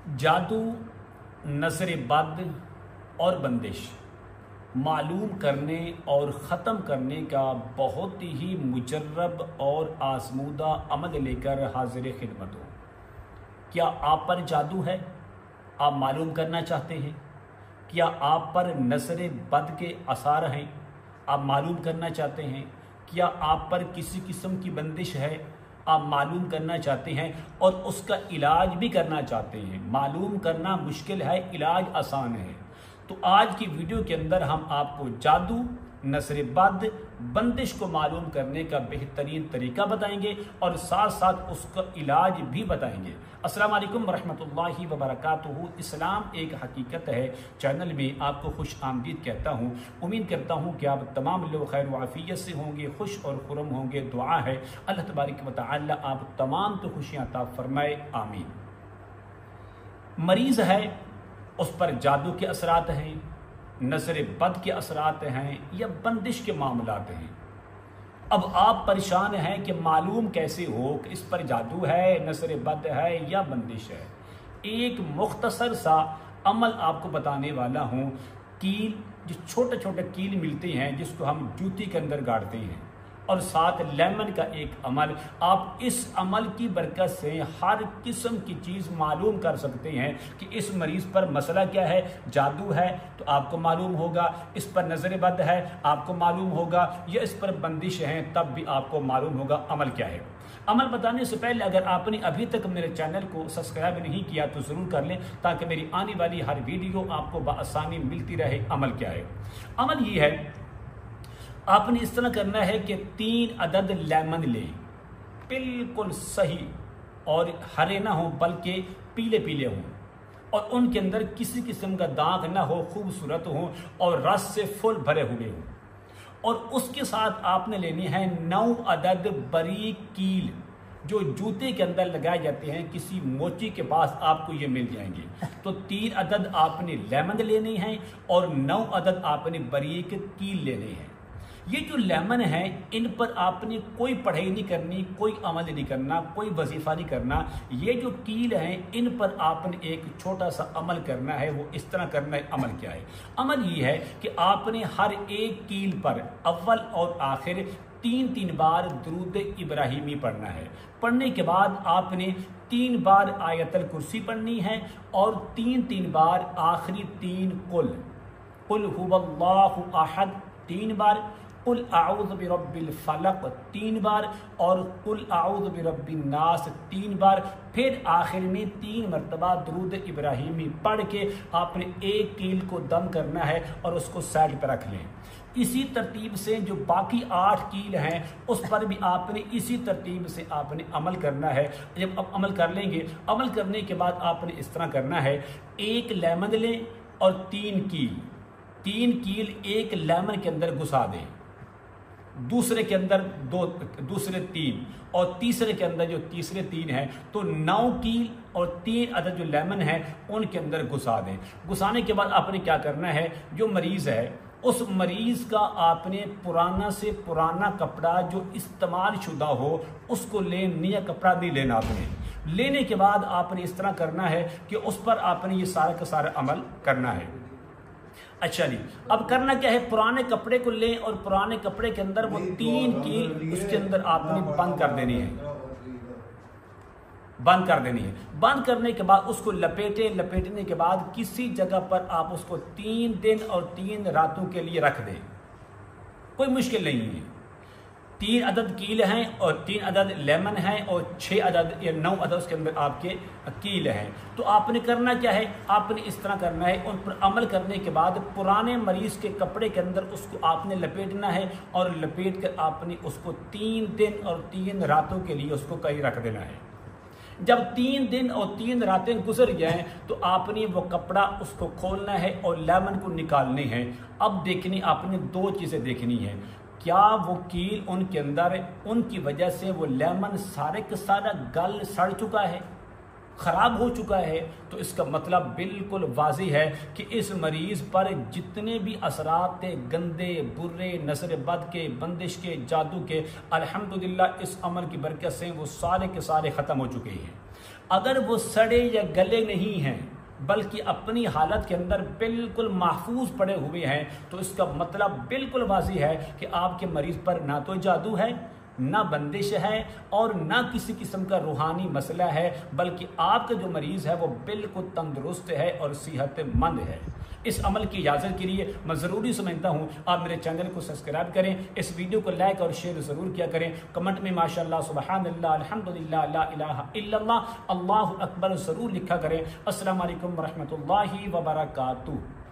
जादू, नज़र बद और बंदिश मालूम करने और ख़त्म करने का बहुत ही मुजर्रब और आज़मूदा अमल लेकर हाजिर खिदमत हो। क्या आप पर जादू है? आप मालूम करना चाहते हैं? क्या आप पर नज़र बद के आसार हैं? आप मालूम करना चाहते हैं? क्या आप पर किसी किस्म की बंदिश है? आप मालूम करना चाहते हैं और उसका इलाज भी करना चाहते हैं। मालूम करना मुश्किल है, इलाज आसान है। तो आज की वीडियो के अंदर हम आपको जादू, नज़र बद, बंदिश को मालूम करने का बेहतरीन तरीका बताएंगे और साथ साथ उसका इलाज भी बताएंगे। अस्सलाम वालेकुम वरहमतुल्लाहि वबरकातुहू। इस्लाम एक हकीकत है चैनल में आपको खुश आमदीद कहता हूँ। उम्मीद करता हूँ कि आप तमाम लोग खैर वाफियत से होंगे, खुश और खुरम होंगे। दुआ है अल्लाह तबारक व तआला आप तमाम तो खुशियाँ अता फरमाए, आमीन। मरीज़ है, उस पर जादू के असरात हैं, नज़र बद के असरात हैं या बंदिश के मामलात हैं। अब आप परेशान हैं कि मालूम कैसे हो कि इस पर जादू है, नज़र बद है या बंदिश है। एक मुख्तसर सा अमल आपको बताने वाला हूँ। कील, जो छोटे छोटे कील मिलते हैं जिसको हम जूती के अंदर गाड़ते हैं, और साथ लेमन का एक अमल। आप इस अमल की बरकत से हर किस्म की चीज़ मालूम कर सकते हैं कि इस मरीज़ पर मसला क्या है। जादू है तो आपको मालूम होगा, इस पर नज़र बद है आपको मालूम होगा, या इस पर बंदिश है तब भी आपको मालूम होगा अमल क्या है। अमल बताने से पहले अगर आपने अभी तक मेरे चैनल को सब्सक्राइब नहीं किया तो ज़रूर कर लें, ताकि मेरी आने वाली हर वीडियो आपको बआसानी मिलती रहे। अमल क्या है? अमल ये है, आपने इस तरह करना है कि 3 अदद लेमन लें, बिल्कुल सही, और हरे ना हो बल्कि पीले पीले हों, और उनके अंदर किसी किस्म का दाग ना हो, खूबसूरत हो और रस से फुल भरे हुए हों। और उसके साथ आपने लेनी है 9 अदद बारीक कील, जो जूते के अंदर लगाए जाते हैं, किसी मोची के पास आपको ये मिल जाएंगे। तो 3 अदद आपने लेमन लेने हैं और 9 अदद आपने बारीक कील लेने हैं। ये जो लेमन है, इन पर आपने कोई पढ़ाई नहीं करनी, कोई अमल नहीं करना, कोई वजीफा नहीं करना। ये जो कील हैं, इन पर आपने एक छोटा सा अमल करना है। वो इस तरह करना है। अमल क्या है? अमल ये है कि आपने हर एक कील पर अव्वल और आखिर 3-3 बार दुरूद इब्राहिमी पढ़ना है। पढ़ने के बाद आपने 3 बार आयतल कुर्सी पढ़नी है और 3-3 बार आखिरी 3 कुल हुवल्लाहु अहद 3 बार, कुल आऊज़ु बिरब्बिल फलक 3 बार और कुल आऊज़ु बिरब्बिन नास 3 बार। फिर आखिर में 3 मरतबा दुरूद इब्राहिमी पढ़ के आपने एक कील को दम करना है और उसको साइड पर रख लें। इसी तरतीब से जो बाकी 8 कील हैं उस पर भी आपने इसी तरतीब से आपने अमल करना है। जब आप अमल कर लेंगे, अमल करने के बाद आपने इस तरह करना है, 1 लेमन लें और 3 कील एक लेमन के अंदर घुसा दें, दूसरे के अंदर 2, दूसरे 3 और तीसरे के अंदर जो तीसरे 3 हैं, तो 9 कील और 3 अदद जो लेमन है उनके अंदर घुसा दें। घुसाने के बाद आपने क्या करना है, जो मरीज़ है उस मरीज़ का आपने पुराना से पुराना कपड़ा जो इस्तेमाल शुदा हो उसको ले, नया कपड़ा नहीं लेना। आपने लेने के बाद आपने इस तरह करना है कि उस पर आपने ये सारा का सारा अमल करना है। अच्छा जी, अब करना क्या है, पुराने कपड़े को लें और पुराने कपड़े के अंदर वो 3 कील उसके अंदर आपने बंद कर देनी है। बंद करने के बाद उसको लपेटने के बाद किसी जगह पर आप उसको 3 दिन और 3 रातों के लिए रख दें। कोई मुश्किल नहीं है। 3 अदद कील हैं और 3 अदद लेमन हैं और 6 अदद या 9 अदद उसके अंदर आपके कील हैं। तो आपने करना क्या है, आपने इस तरह करना है, उन पर अमल करने के बाद पुराने मरीज़ के कपड़े के अंदर उसको आपने लपेटना है और लपेट कर आपने उसको 3 दिन और 3 रातों के लिए उसको कहीं रख देना है। जब 3 दिन और 3 रातें गुजर जाएं तो आपने वो कपड़ा उसको खोलना है और लेमन को निकालने हैं। अब देखनी आपने 2 चीज़ें देखनी है, क्या वो कील उनके अंदर, उनकी वजह से वो लेमन सारे का सारा गल सड़ चुका है, ख़राब हो चुका है, तो इसका मतलब बिल्कुल वाज़ी है कि इस मरीज़ पर जितने भी असरात थे, गंदे बुरे, नज़र बद के, बंदिश के, जादू के, अल्हम्दुलिल्लाह इस अमल की बरकत से वो सारे के सारे ख़त्म हो चुके हैं। अगर वो सड़े या गले नहीं हैं बल्कि अपनी हालत के अंदर बिल्कुल महफूज पड़े हुए हैं, तो इसका मतलब बिल्कुल वाज़ी है कि आपके मरीज पर ना तो जादू है, ना बंदिश है और ना किसी किस्म का रूहानी मसला है, बल्कि आपका जो मरीज़ है वो बिल्कुल तंदुरुस्त है और सेहतमंद है। इस अमल की इजाज़त के लिए मैं ज़रूरी समझता हूँ आप मेरे चैनल को सब्सक्राइब करें, इस वीडियो को लाइक और शेयर ज़रूर किया करें, कमेंट में माशाअल्लाह सुबहानल्लाह अल्हम्दुलिल्लाह ला इलाहा इल्लल्लाह अल्लाहु अकबर ज़रूर लिखा करें। अस्सलामु अलैकुम वरहमतुल्लाहि वबरकातुहू।